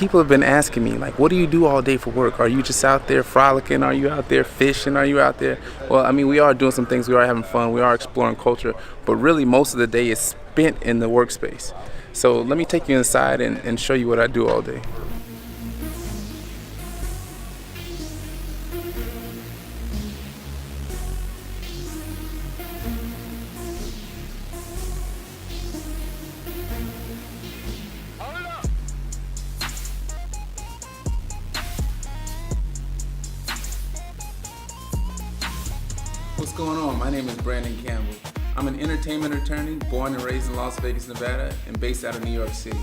people have been asking me, like, what do you do all day for work? Are you just out there frolicking? Are you out there fishing? Are you out there? Well, I mean, we are doing some things. We are having fun. We are exploring culture. But really, most of the day is spent in the workspace. So let me take you inside and show you what I do all day. What's going on? My name is Brandon Campbell. I'm an entertainment attorney born and raised in Las Vegas, Nevada, and based out of New York City.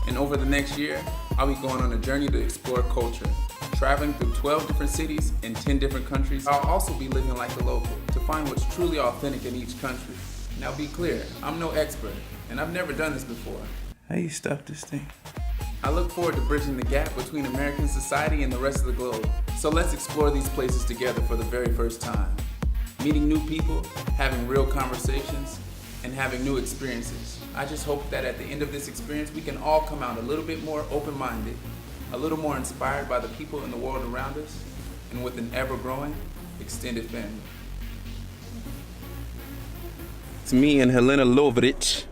And over the next year, I'll be going on a journey to explore culture, traveling through 12 different cities in 10 different countries. I'll also be living like a local to find what's truly authentic in each country. Now be clear, I'm no expert, and I've never done this before. How you stuff this thing? I look forward to bridging the gap between American society and the rest of the globe. So let's explore these places together for the very first time. Meeting new people, having real conversations, and having new experiences. I just hope that at the end of this experience, we can all come out a little bit more open-minded, a little more inspired by the people in the world around us, and with an ever-growing extended family. It's me and Helena Lovric.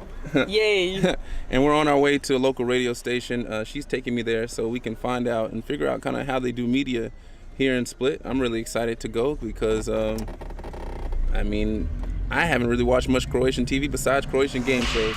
Yay! And we're on our way to a local radio station. She's taking me there so we can find out and figure out kind of how they do media here in Split. I'm really excited to go because I mean, I haven't really watched much Croatian TV besides Croatian game shows.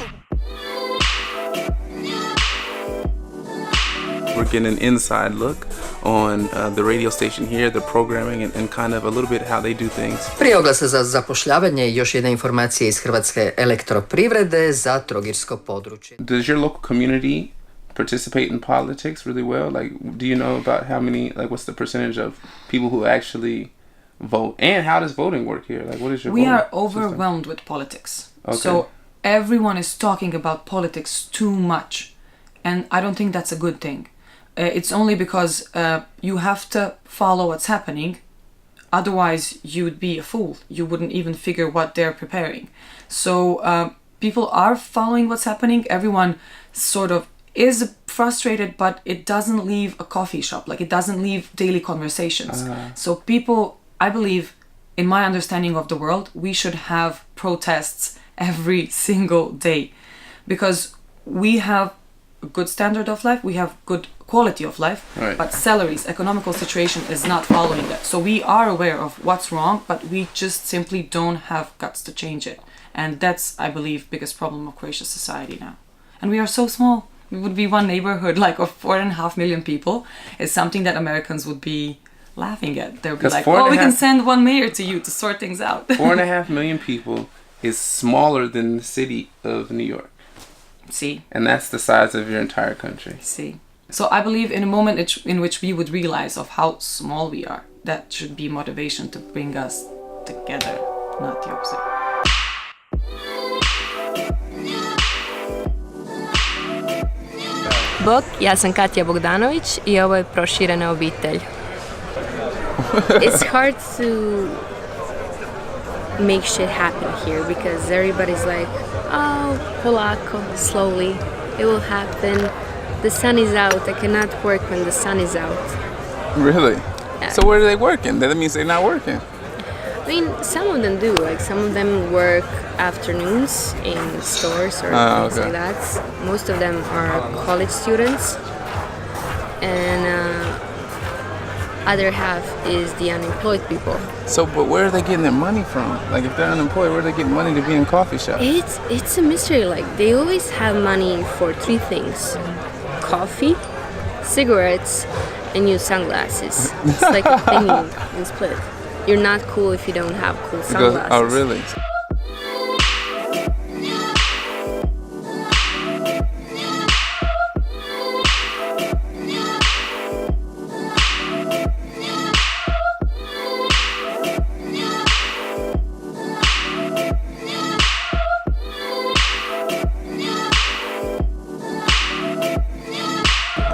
We're getting an inside look on the radio station here, the programming, and kind of a little bit how they do things. Prije oglasa za zapošljavanje, još jedna informacija iz Hrvatske elektroprivrede za trogirsko područje. Does your local community participate in politics really well? Like, do you know about how many, like, what's the percentage of people who actually vote? And how does voting work here? Like, what is your We are system? overwhelmed with politics. Okay. So everyone is talking about politics too much. And I don't think that's a good thing. It's only because you have to follow what's happening. Otherwise, you would be a fool. You wouldn't even figure what they're preparing. So people are following what's happening. Everyone sort of is frustrated, but it doesn't leave a coffee shop. Like, it doesn't leave daily conversations. So people, I believe, in my understanding of the world, we should have protests every single day because we have a good standard of life, we have good quality of life, right. But salaries, economical situation is not following that. So we are aware of what's wrong, but we just simply don't have guts to change it. And that's, I believe, biggest problem of Croatian society now. And we are so small. We would be one neighborhood like of 4.5 million people. It's something that Americans would be laughing at. They would be like, oh, we can send one mayor to you to sort things out. 4.5 million people is smaller than the city of New York. See. And that's the size of your entire country. See. So I believe in a moment in which we would realize of how small we are, that should be motivation to bring us together, not the opposite. Bog, ja sam Katja Bogdanović I ovo je Proširena obitelj. It's hard to make shit happen here because everybody's like, oh, polako, slowly, it will happen. The sun is out. I cannot work when the sun is out. Really? Yeah. So where are they working? That means they're not working. I mean, some of them do. Like, some of them work afternoons in stores or things like that. Most of them are college students. And other half is the unemployed people. So, but where are they getting their money from? Like, if they're unemployed, where are they getting money to be in coffee shops? It's a mystery. Like, they always have money for three things: coffee, cigarettes, and new sunglasses. It's like a thing in Split. You're not cool if you don't have cool sunglasses. Oh, really?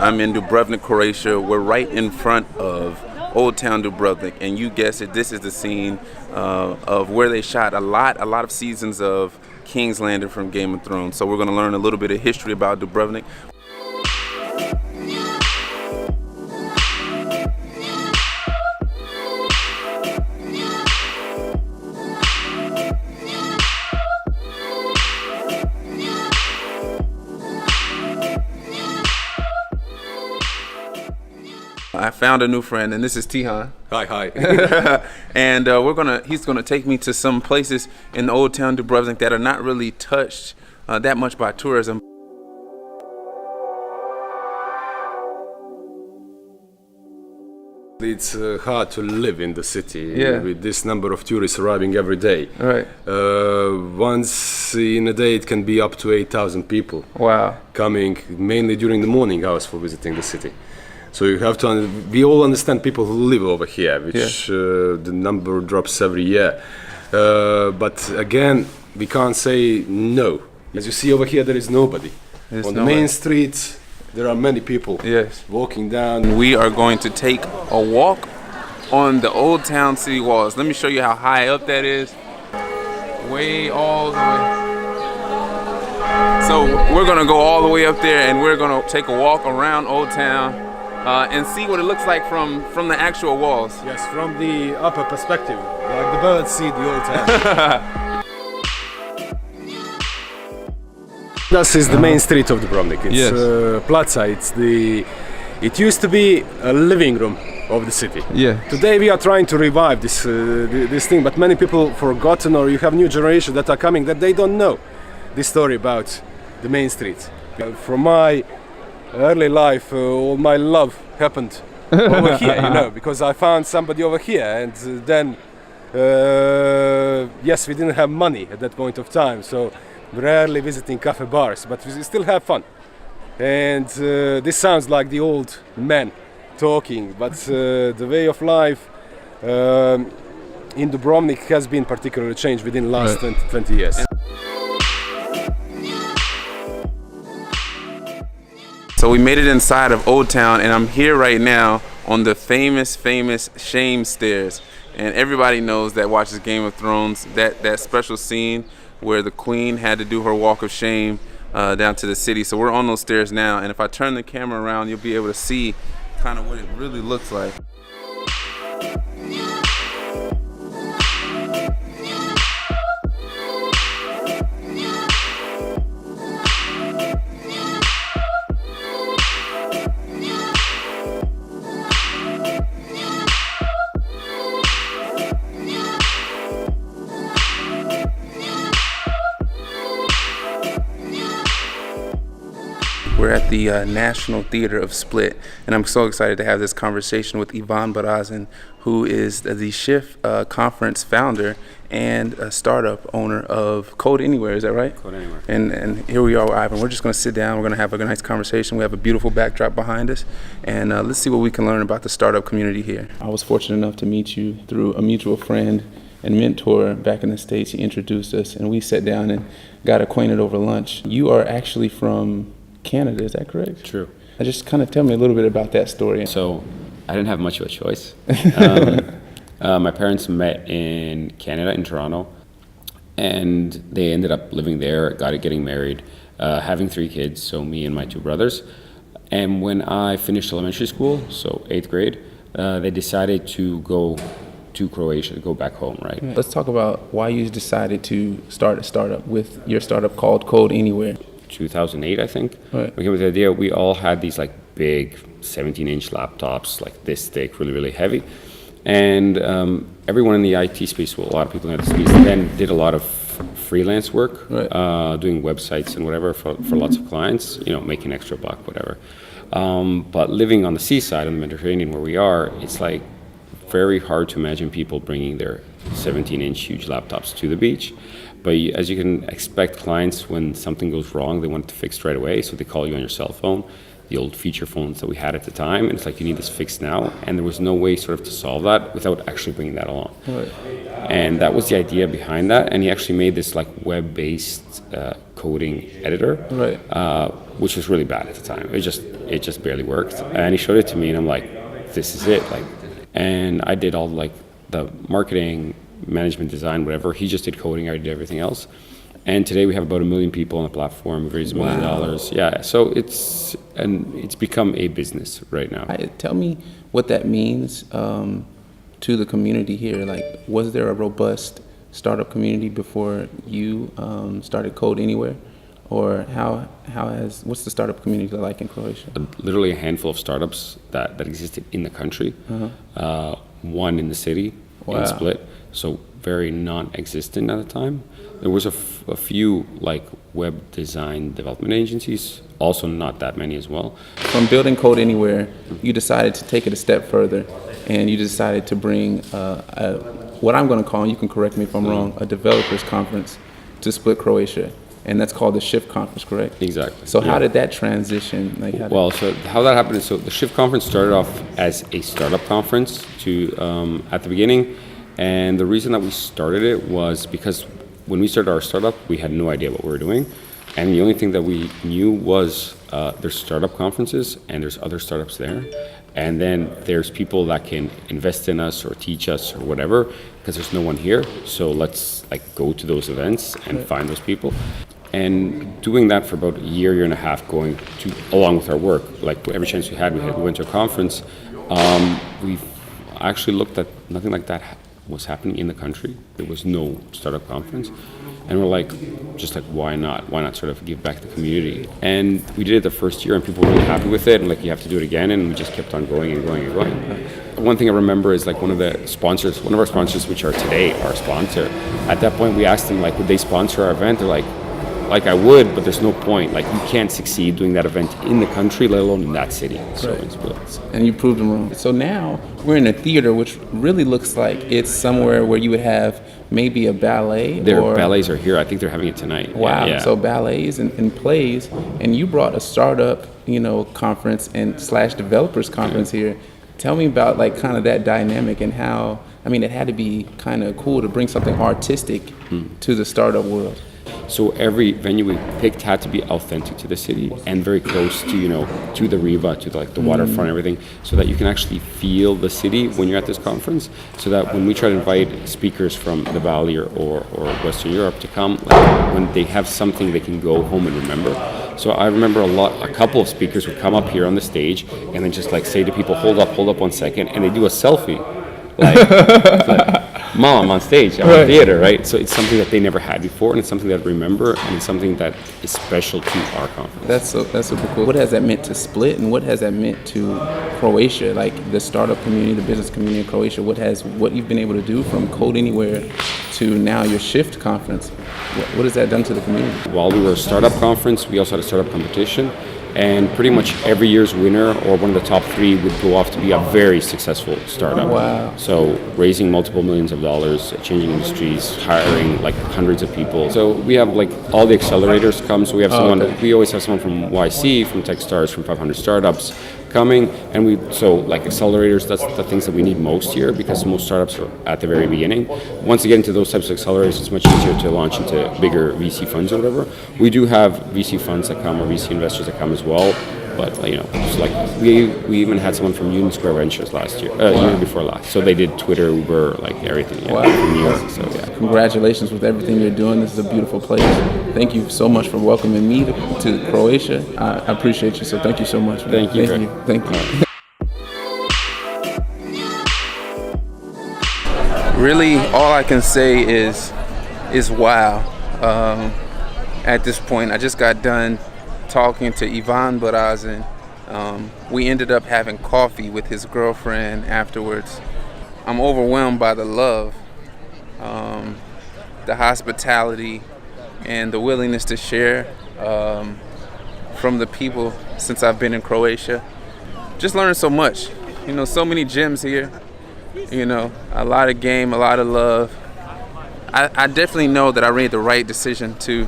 I'm in Dubrovnik, Croatia. We're right in front of Old Town Dubrovnik, and you guessed it, this is the scene of where they shot a lot of seasons of King's Landing from Game of Thrones. So we're going to learn a little bit of history about Dubrovnik. I found a new friend, and this is Tihan. Hi. And he's gonna take me to some places in the old town Dubrovnik that are not really touched that much by tourism. It's hard to live in the city with this number of tourists arriving every day. Right. Once in a day it can be up to 8,000 people. Wow. Coming mainly during the morning hours for visiting the city. So you have to, we all understand people who live over here, which the number drops every year. But again, we can't say no. As you see over here, there is nobody. On the main streets, there are many people walking down. We are going to take a walk on the old town city walls. Let me show you how high up that is. Way all the way. So we're gonna go all the way up there and we're gonna take a walk around Old Town and see what it looks like from the actual walls. Yes, from the upper perspective, like the birds see the Old Town. This is the main street of Dubrovnik. It's Plaza. It used to be a living room of the city. Yeah. Today we are trying to revive this thing, but many people forgotten, or you have new generations that are coming that they don't know this story about the main street. From my early life, all my love happened over here, because I found somebody over here, and then yes, we didn't have money at that point of time, so rarely visiting cafe bars, but we still have fun. And this sounds like the old man talking, but the way of life in Dubrovnik has been particularly changed within the last 20 years. So we made it inside of Old Town, and I'm here right now on the famous shame stairs. And everybody knows that watches Game of Thrones, that special scene where the queen had to do her walk of shame down to the city. So we're on those stairs now, and if I turn the camera around, you'll be able to see kind of what it really looks like. We're at the National Theater of Split, and I'm so excited to have this conversation with Ivan Burazin, who is the Shift Conference founder and a startup owner of Code Anywhere. Is that right? Code Anywhere. And here we are with Ivan. We're just going to sit down. We're going to have a nice conversation. We have a beautiful backdrop behind us, and let's see what we can learn about the startup community here. I was fortunate enough to meet you through a mutual friend and mentor back in the States. He introduced us, and we sat down and got acquainted over lunch. You are actually from Canada, is that correct? True. Just kind of tell me a little bit about that story. So I didn't have much of a choice. My parents met in Canada, in Toronto, and they ended up living there, getting married, having 3 kids, so me and my 2 brothers. And when I finished elementary school, so 8th grade, they decided to go to Croatia, to go back home, right? Let's talk about why you decided to start a startup with your startup called Code Anywhere. 2008, I think. Right. We came with the idea. We all had these like big 17-inch laptops, like this thick, really heavy. And everyone in the IT space, well, a lot of people in the IT space, then did a lot of freelance work, doing websites and whatever for lots of clients, making extra buck, whatever. But living on the seaside in the Mediterranean where we are, it's like very hard to imagine people bringing their 17-inch huge laptops to the beach. But as you can expect, clients, when something goes wrong, they want it fixed right away, so they call you on your cell phone, the old feature phones that we had at the time, and it's like, you need this fixed now, and there was no way sort of to solve that without actually bringing that along. Right. And that was the idea behind that, and he actually made this like web-based coding editor, which was really bad at the time. It just barely worked, and he showed it to me, and I'm like, this is it. And I did all like the marketing, management, design, whatever. He just did coding, I did everything else. And today we have about 1 million people on the platform. We've raised $1 million. Yeah, so it's become a business right now. Tell me what that means to the community here. Like, was there a robust startup community before you started Code Anywhere? or what's the startup community like in Croatia? Literally a handful of startups that existed in the country. One in the city, in Split, so very non-existent at the time. There was a few like web design development agencies, also not that many as well. From building Code Anywhere, you decided to take it a step further, and you decided to bring what I'm going to call, and you can correct me if I'm wrong, a developers conference to Split, Croatia. And that's called the Shift Conference, correct? Exactly. So how did that transition? So how that happened is, so the Shift Conference started off as a startup conference at the beginning. And the reason that we started it was because when we started our startup, we had no idea what we were doing. And the only thing that we knew was there's startup conferences and there's other startups there. And then there's people that can invest in us or teach us or whatever, because there's no one here. So let's go to those events and find those people. And doing that for about a year and a half, going to along with our work, like every chance we went to a conference. We actually looked at nothing like that was happening in the country. There was no startup conference. And we're why not? Why not sort of give back to the community? And we did it the first year, and people were really happy with it. And you have to do it again, and we just kept on going and going and going. One thing I remember is one of our sponsors, which are today our sponsor. At that point, we asked them would they sponsor our event? They're like I would, but there's no point. You can't succeed doing that event in the country, let alone in that city. So it's Split. And you proved them wrong. So now we're in a theater, which really looks like it's somewhere where you would have maybe a ballet. Ballets are here. I think they're having it tonight. Wow. Yeah. So ballets and plays, and you brought a startup, conference and / developers conference here. Tell me about kind of that dynamic and how. It had to be kind of cool to bring something artistic to the startup world. So every venue we picked had to be authentic to the city and very close to the Riva, to the waterfront, everything, so that you can actually feel the city when you're at this conference. So that when we try to invite speakers from the Valley or Western Europe to come, when they have something they can go home and remember. So I remember a couple of speakers would come up here on the stage and then just say to people, hold up 1 second, and they do a selfie. Mom, I'm on stage, I'm in theater, right? So it's something that they never had before, and it's something that I remember, and it's something that is special to our conference. That's super cool. What has that meant to Split, and what has that meant to Croatia, the startup community, the business community in Croatia? What you've been able to do from Code Anywhere to now your Shift conference? What has that done to the community? While we were a startup conference, we also had a startup competition. And pretty much every year's winner or one of the top 3 would go off to be a very successful startup. Wow. So raising multiple millions of dollars, changing industries, hiring hundreds of people. So we have all the accelerators come. So we have we always have someone from YC, from Techstars, from 500 Startups coming. And accelerators, that's the things that we need most here, because most startups are at the very beginning. Once you get into those types of accelerators, it's much easier to launch into bigger VC funds or whatever. We do have VC funds that come, or VC investors that come as well, but we even had someone from Union Square Ventures last year, year before last. So they did Twitter, Uber, everything. Yeah, wow. From New York. So yeah. Congratulations with everything you're doing. This is a beautiful place. Thank you so much for welcoming me to Croatia. I appreciate you. So thank you so much. Thank you. Thank you. Really, all I can say is wow. At this point, I just got done talking to Ivan Burazin. We ended up having coffee with his girlfriend afterwards. I'm overwhelmed by the love, the hospitality, and the willingness to share from the people since I've been in Croatia. Just learned so much. So many gems here. A lot of game, a lot of love. I definitely know that I made the right decision to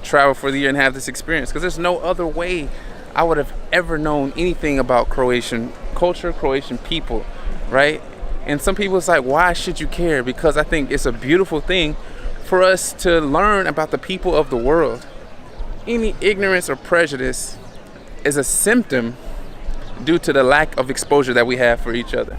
travel for the year and have this experience, because there's no other way I would have ever known anything about Croatian culture, Croatian people, right? And some people, it's why should you care? Because I think it's a beautiful thing for us to learn about the people of the world. Any ignorance or prejudice is a symptom due to the lack of exposure that we have for each other.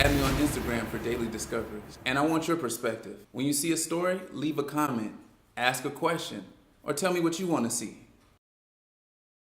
add me on Instagram for daily discoveries. And I want your perspective. When you see a story, leave a comment, ask a question, or tell me what you want to see.